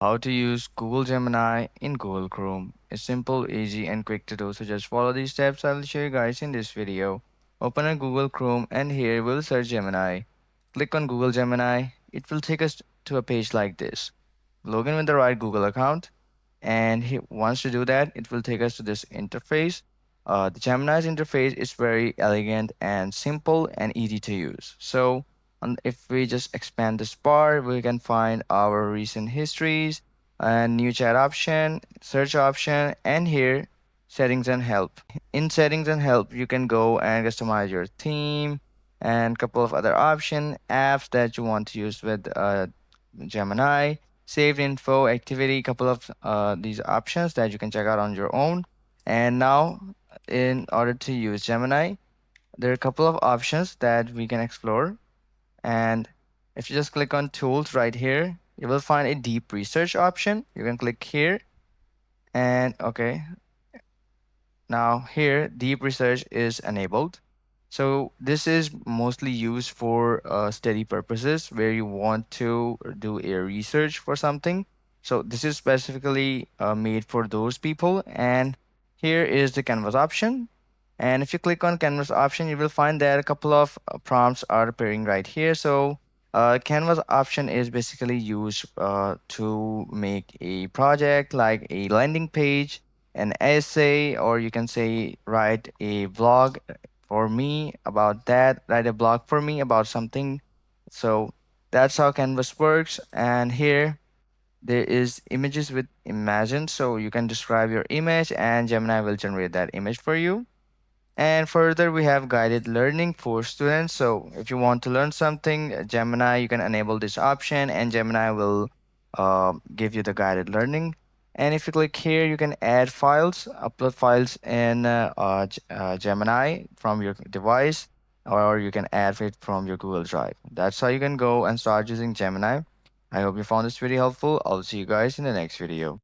How to use Google Gemini in Google Chrome. It's simple, easy, and quick to do. So just follow these steps I will show you guys in this video. Open a Google Chrome and here we'll search Gemini. Click on Google Gemini. It will take us to a page like this. Log in with the right Google account, and once you do that, it will take us to this interface. The Gemini's interface is very elegant and simple and easy to use. So if we just expand this bar, we can find our recent histories and new chat option, search option, and here settings and help. In settings and help, you can go and customize your theme and couple of other option apps that you want to use with Gemini, saved info, activity, couple of these options that you can check out on your own. And now, in order to use Gemini, there are a couple of options that we can explore. And if you just click on tools right here, you will find a deep research option. You can click here, and okay, now here, deep research is enabled. So this is mostly used for study purposes where you want to do a research for something. So this is specifically made for those people. And here is the canvas option. And if you click on canvas option, you will find that a couple of prompts are appearing right here. So canvas option is basically used to make a project like a landing page, an essay, or you can say write a blog for me about that, write a blog for me about something. So that's how canvas works. And here there is images with imagine, so you can describe your image and Gemini will generate that image for you. And further, we have guided learning for students. So if you want to learn something, Gemini, you can enable this option and Gemini will give you the guided learning. And if you click here, you can add files, upload files in Gemini from your device, or you can add it from your Google Drive. That's how you can go and start using Gemini. I hope you found this video helpful. I'll see you guys in the next video.